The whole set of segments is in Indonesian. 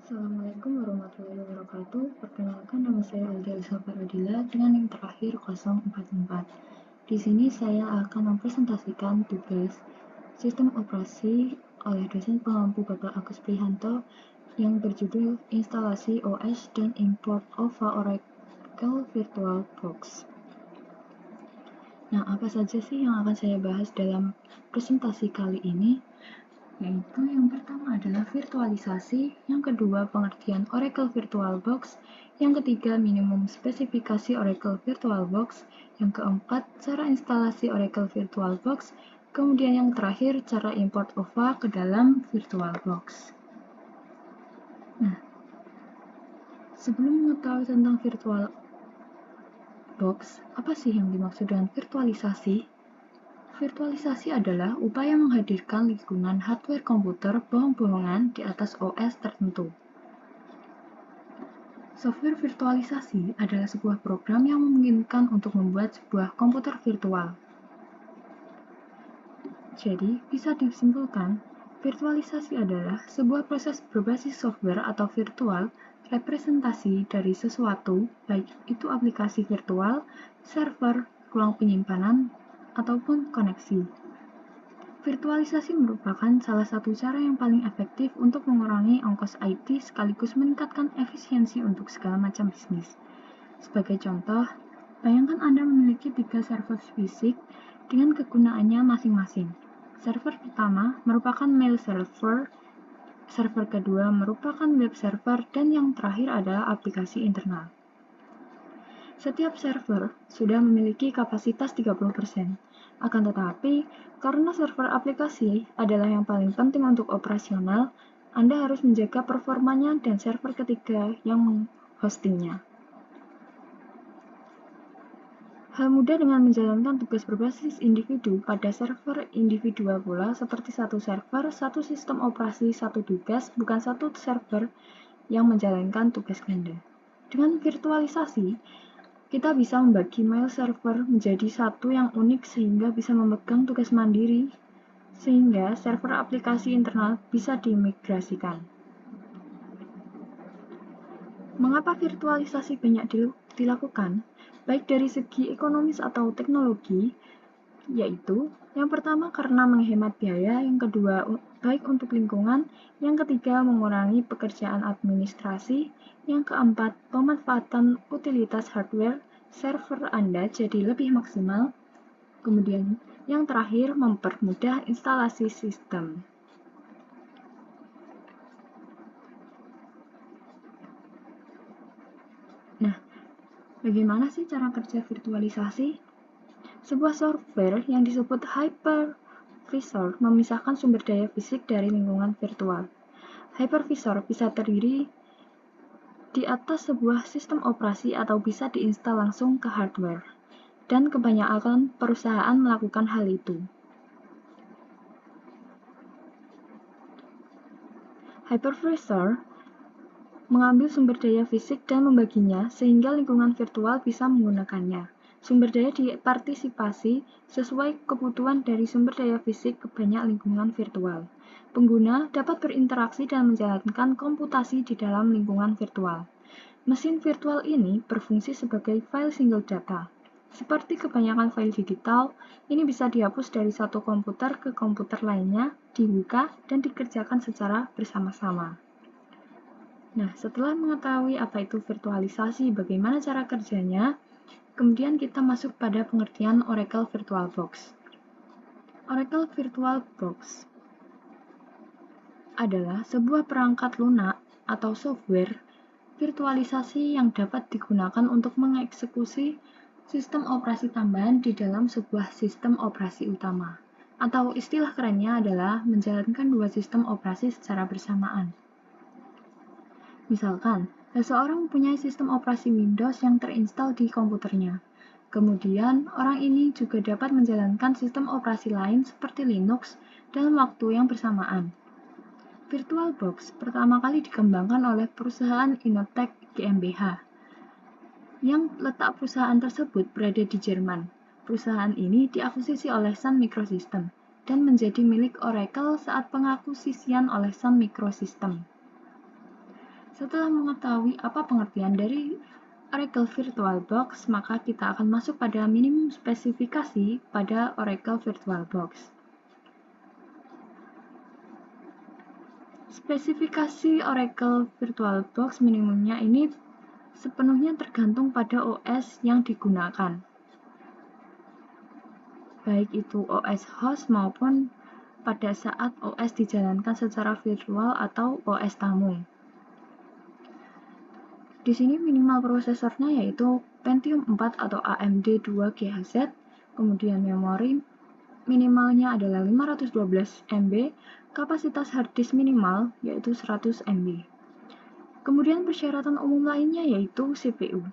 Assalamualaikum warahmatullahi wabarakatuh. Perkenalkan, nama saya Aldi Elsa Faradila dengan NIM terakhir 044. Di sini saya akan mempresentasikan tugas sistem operasi oleh dosen pengampu Bapak Agus Prihanto yang berjudul Instalasi OS dan Import OVA Oracle Virtual Box. Nah, apa saja sih yang akan saya bahas dalam presentasi kali ini? Yaitu yang pertama adalah virtualisasi, yang kedua pengertian Oracle VirtualBox, yang ketiga minimum spesifikasi Oracle VirtualBox, yang keempat cara instalasi Oracle VirtualBox, kemudian yang terakhir cara import OVA ke dalam VirtualBox. Nah, sebelum mengetahui tentang VirtualBox, apa sih yang dimaksud dengan virtualisasi? Virtualisasi adalah upaya menghadirkan lingkungan hardware komputer bohong-bohongan di atas OS tertentu. Software virtualisasi adalah sebuah program yang memungkinkan untuk membuat sebuah komputer virtual. Jadi, bisa disimpulkan, virtualisasi adalah sebuah proses berbasis software atau virtual representasi dari sesuatu, baik itu aplikasi virtual, server, ruang penyimpanan, ataupun koneksi. Virtualisasi merupakan salah satu cara yang paling efektif untuk mengurangi ongkos IT sekaligus meningkatkan efisiensi untuk segala macam bisnis. Sebagai contoh, bayangkan Anda memiliki 3 server fisik dengan kegunaannya masing-masing. Server pertama merupakan mail server, server kedua merupakan web server, dan yang terakhir adalah aplikasi internal. Setiap server sudah memiliki kapasitas 30%. Akan tetapi, karena server aplikasi adalah yang paling penting untuk operasional, Anda harus menjaga performanya dan server ketiga yang menghostingnya. Hal mudah dengan menjalankan tugas berbasis individu pada server individual pula seperti satu server, satu sistem operasi, satu tugas, bukan satu server yang menjalankan tugas ganda. Dengan virtualisasi, kita bisa membagi mail server menjadi satu yang unik sehingga bisa memegang tugas mandiri, sehingga server aplikasi internal bisa dimigrasikan. Mengapa virtualisasi banyak dilakukan, baik dari segi ekonomis atau teknologi, yaitu yang pertama karena menghemat biaya, yang kedua baik untuk lingkungan, yang ketiga mengurangi pekerjaan administrasi, yang keempat pemanfaatan utilitas hardware server Anda jadi lebih maksimal, kemudian yang terakhir mempermudah instalasi sistem. Nah, bagaimana sih cara kerja virtualisasi? Sebuah software yang disebut hypervisor memisahkan sumber daya fisik dari lingkungan virtual. Hypervisor bisa terdiri di atas sebuah sistem operasi atau bisa diinstal langsung ke hardware, dan kebanyakan perusahaan melakukan hal itu. Hypervisor mengambil sumber daya fisik dan membaginya sehingga lingkungan virtual bisa menggunakannya. Sumber daya dipartisipasi sesuai kebutuhan dari sumber daya fisik ke banyak lingkungan virtual. Pengguna dapat berinteraksi dan menjalankan komputasi di dalam lingkungan virtual. Mesin virtual ini berfungsi sebagai file single data. Seperti kebanyakan file digital, ini bisa dihapus dari satu komputer ke komputer lainnya, dibuka, dan dikerjakan secara bersama-sama. Nah, setelah mengetahui apa itu virtualisasi, bagaimana cara kerjanya, kemudian kita masuk pada pengertian Oracle VirtualBox. Oracle VirtualBox adalah sebuah perangkat lunak atau software virtualisasi yang dapat digunakan untuk mengeksekusi sistem operasi tambahan di dalam sebuah sistem operasi utama. Atau istilah kerennya adalah menjalankan dua sistem operasi secara bersamaan. Misalkan, seseorang mempunyai sistem operasi Windows yang terinstal di komputernya. Kemudian, orang ini juga dapat menjalankan sistem operasi lain seperti Linux dalam waktu yang bersamaan. VirtualBox pertama kali dikembangkan oleh perusahaan Innotech GmbH, yang letak perusahaan tersebut berada di Jerman. Perusahaan ini diakuisisi oleh Sun Microsystems dan menjadi milik Oracle saat pengakuisisian oleh Sun Microsystems. Setelah mengetahui apa pengertian dari Oracle VirtualBox, maka kita akan masuk pada minimum spesifikasi pada Oracle VirtualBox. Spesifikasi Oracle VirtualBox minimumnya ini sepenuhnya tergantung pada OS yang digunakan, baik itu OS host maupun pada saat OS dijalankan secara virtual atau OS tamu. Di sini minimal prosesornya yaitu Pentium 4 atau AMD 2 GHz, kemudian memori minimalnya adalah 512 MB, kapasitas hard disk minimal yaitu 100 MB. Kemudian persyaratan umum lainnya yaitu CPU.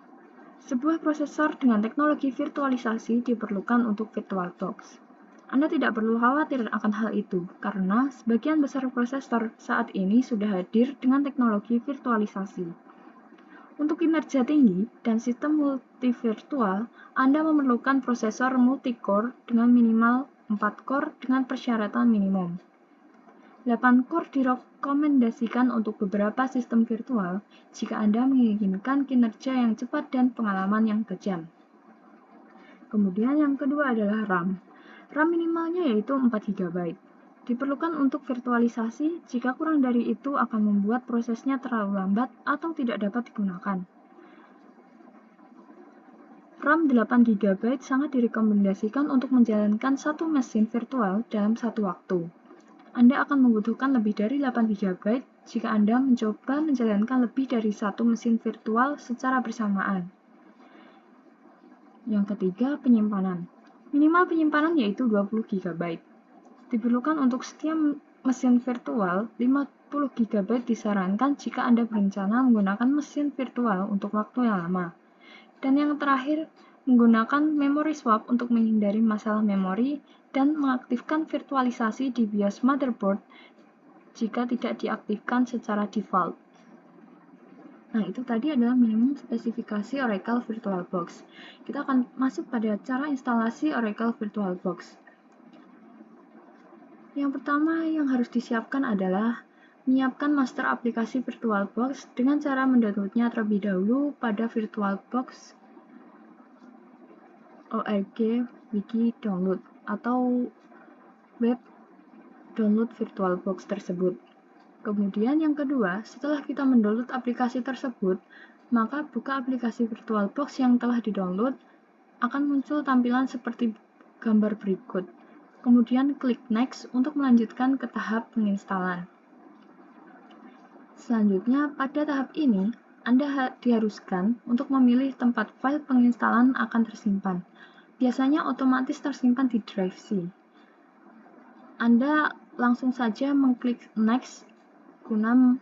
Sebuah prosesor dengan teknologi virtualisasi diperlukan untuk VirtualBox. Anda tidak perlu khawatir akan hal itu, karena sebagian besar prosesor saat ini sudah hadir dengan teknologi virtualisasi. Untuk kinerja tinggi dan sistem multi-virtual, Anda memerlukan prosesor multi-core dengan minimal 4 core dengan persyaratan minimum. 8 core direkomendasikan untuk beberapa sistem virtual jika Anda menginginkan kinerja yang cepat dan pengalaman yang tajam. Kemudian yang kedua adalah RAM. RAM minimalnya yaitu 4 GB. Diperlukan untuk virtualisasi jika kurang dari itu akan membuat prosesnya terlalu lambat atau tidak dapat digunakan. RAM 8 GB sangat direkomendasikan untuk menjalankan satu mesin virtual dalam satu waktu. Anda akan membutuhkan lebih dari 8 GB jika Anda mencoba menjalankan lebih dari satu mesin virtual secara bersamaan. Yang ketiga, penyimpanan. Minimal penyimpanan yaitu 20 GB. Diperlukan untuk setiap mesin virtual, 50 GB disarankan jika Anda berencana menggunakan mesin virtual untuk waktu yang lama. Dan yang terakhir, menggunakan memory swap untuk menghindari masalah memori dan mengaktifkan virtualisasi di BIOS motherboard jika tidak diaktifkan secara default. Nah, itu tadi adalah minimum spesifikasi Oracle VirtualBox. Kita akan masuk pada cara instalasi Oracle VirtualBox. Yang pertama yang harus disiapkan adalah menyiapkan master aplikasi VirtualBox dengan cara mendownloadnya terlebih dahulu pada VirtualBox org wiki download atau web download VirtualBox tersebut. Kemudian yang kedua, setelah kita mendownload aplikasi tersebut, maka buka aplikasi VirtualBox yang telah didownload, akan muncul tampilan seperti gambar berikut. Kemudian klik Next untuk melanjutkan ke tahap penginstalan. Selanjutnya, pada tahap ini, Anda diharuskan untuk memilih tempat file penginstalan akan tersimpan. Biasanya otomatis tersimpan di drive C. Anda langsung saja mengklik Next guna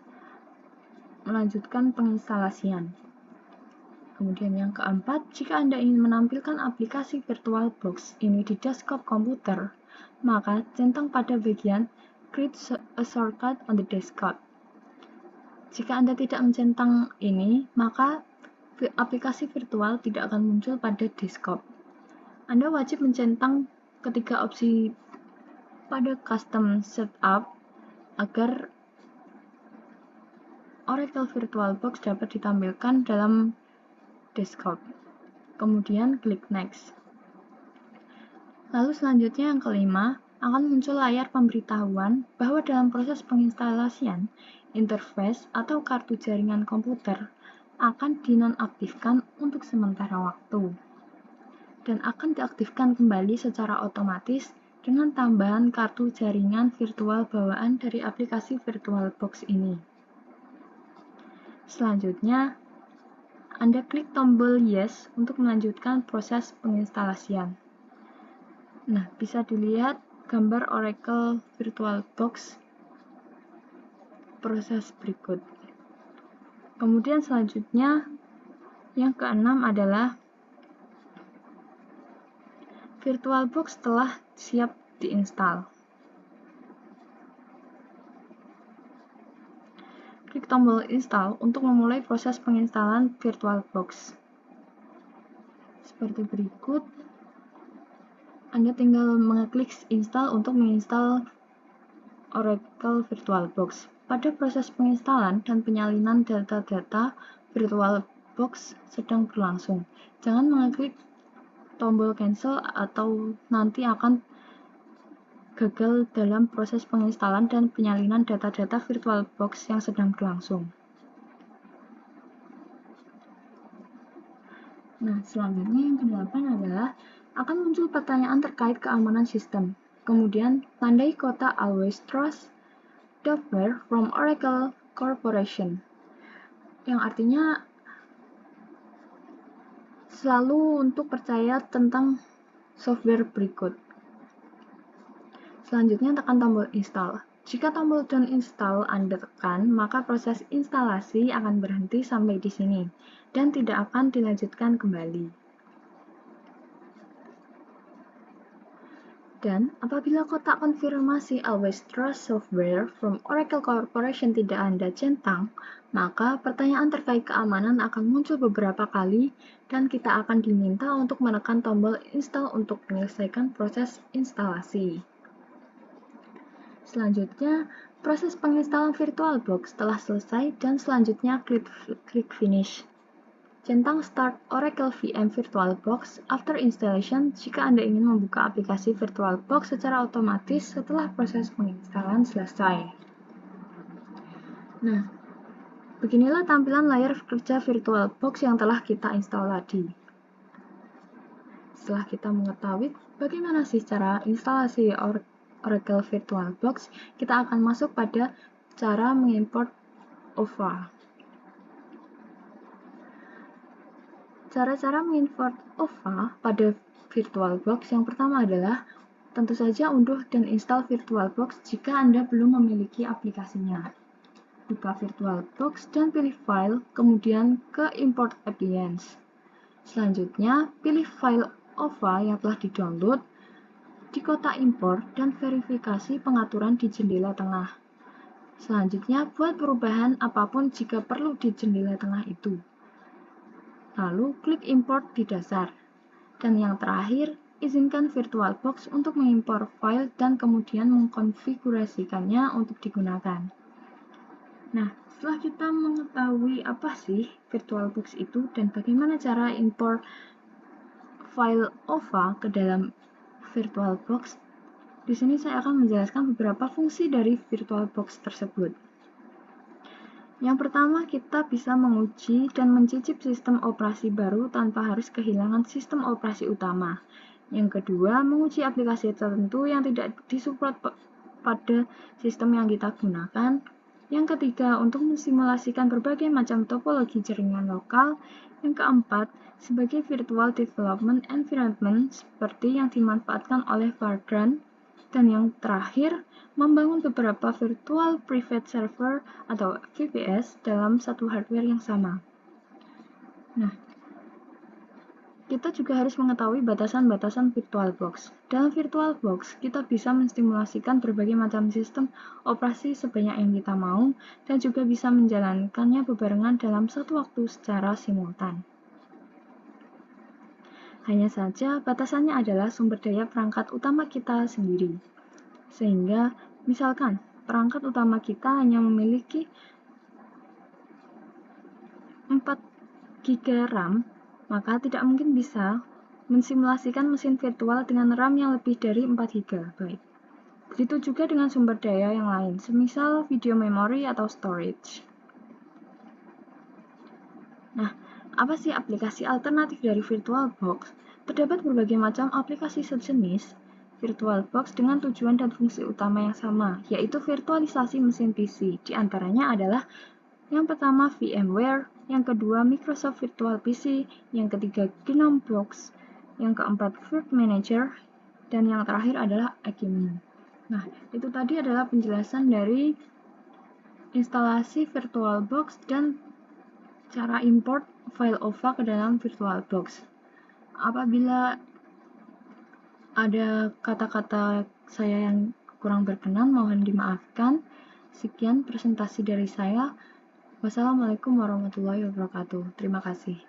melanjutkan penginstalasian. Kemudian yang keempat, jika Anda ingin menampilkan aplikasi VirtualBox ini di desktop komputer, maka centang pada bagian Create a Shortcut on the Desktop. Jika Anda tidak mencentang ini, maka aplikasi virtual tidak akan muncul pada desktop. Anda wajib mencentang ketiga opsi pada Custom Setup agar Oracle VirtualBox dapat ditampilkan dalam desktop. Kemudian klik Next. Lalu selanjutnya yang kelima, akan muncul layar pemberitahuan bahwa dalam proses penginstalasian, interface atau kartu jaringan komputer akan dinonaktifkan untuk sementara waktu dan akan diaktifkan kembali secara otomatis dengan tambahan kartu jaringan virtual bawaan dari aplikasi VirtualBox ini. Selanjutnya, Anda klik tombol Yes untuk melanjutkan proses penginstalasian. Nah, bisa dilihat gambar Oracle VirtualBox proses berikut. Kemudian selanjutnya, yang keenam adalah VirtualBox telah siap diinstal. Klik tombol Install untuk memulai proses penginstalan VirtualBox. Seperti berikut, Anda tinggal mengklik Install untuk menginstal Oracle VirtualBox. pada proses penginstalan dan penyalinan data-data VirtualBox sedang berlangsung. Jangan mengeklik tombol cancel atau nanti akan gagal dalam proses penginstalan dan penyalinan data-data VirtualBox yang sedang berlangsung. Nah, selanjutnya yang ke-8 adalah akan muncul pertanyaan terkait keamanan sistem. Kemudian, tandai kotak Always Trust Software from Oracle Corporation, yang artinya selalu untuk percaya tentang software berikut. Selanjutnya, tekan tombol install. Jika tombol don't install Anda tekan, maka proses instalasi akan berhenti sampai di sini dan tidak akan dilanjutkan kembali. Dan apabila kotak konfirmasi Always Trust Software from Oracle Corporation tidak Anda centang, maka pertanyaan terkait keamanan akan muncul beberapa kali dan kita akan diminta untuk menekan tombol install untuk menyelesaikan proses instalasi. Selanjutnya, proses penginstalan VirtualBox telah selesai dan selanjutnya klik Finish. Centang Start Oracle VM VirtualBox after installation jika Anda ingin membuka aplikasi VirtualBox secara otomatis setelah proses penginstalan selesai. Nah, beginilah tampilan layar kerja VirtualBox yang telah kita install tadi. Setelah kita mengetahui bagaimana sih cara instalasi Oracle VirtualBox, kita akan masuk pada cara mengimport OVA. Cara-cara mengimport OVA pada VirtualBox yang pertama adalah tentu saja unduh dan install VirtualBox jika Anda belum memiliki aplikasinya. Buka VirtualBox dan pilih File, kemudian ke Import Appliance. Selanjutnya, pilih file OVA yang telah di-download di kotak import dan verifikasi pengaturan di jendela tengah. Selanjutnya, buat perubahan apapun jika perlu di jendela tengah itu. Lalu, klik import di dasar. Dan yang terakhir, izinkan VirtualBox untuk mengimpor file dan kemudian mengkonfigurasikannya untuk digunakan. Nah, setelah kita mengetahui apa sih VirtualBox itu dan bagaimana cara import file OVA ke dalam VirtualBox, di sini saya akan menjelaskan beberapa fungsi dari VirtualBox tersebut. Yang pertama, kita bisa menguji dan mencicip sistem operasi baru tanpa harus kehilangan sistem operasi utama. Yang kedua, menguji aplikasi tertentu yang tidak disupport pada sistem yang kita gunakan. Yang ketiga, untuk mensimulasikan berbagai macam topologi jaringan lokal. Yang keempat, sebagai virtual development environment seperti yang dimanfaatkan oleh Vagrant. Dan yang terakhir, membangun beberapa virtual private server atau VPS dalam satu hardware yang sama. Nah, kita juga harus mengetahui batasan-batasan VirtualBox. Dalam VirtualBox, kita bisa menstimulasikan berbagai macam sistem operasi sebanyak yang kita mau dan juga bisa menjalankannya bebarengan dalam satu waktu secara simultan. Hanya saja, batasannya adalah sumber daya perangkat utama kita sendiri. Sehingga, misalkan, perangkat utama kita hanya memiliki 4 GB RAM, maka tidak mungkin bisa mensimulasikan mesin virtual dengan RAM yang lebih dari 4 GB. Begitu juga dengan sumber daya yang lain, semisal video memory atau storage. Nah, apa sih aplikasi alternatif dari VirtualBox? Terdapat berbagai macam aplikasi sejenis VirtualBox dengan tujuan dan fungsi utama yang sama, yaitu virtualisasi mesin PC. Di antaranya adalah yang pertama VMware, yang kedua Microsoft Virtual PC, yang ketiga GnomeBox, yang keempat Virt Manager, dan yang terakhir adalah Aqimi. Nah, itu tadi adalah penjelasan dari instalasi VirtualBox dan cara import file OVA ke dalam VirtualBox. Apabila ada kata-kata saya yang kurang berkenan, mohon dimaafkan. Sekian presentasi dari saya. Wassalamualaikum warahmatullahi wabarakatuh. Terima kasih.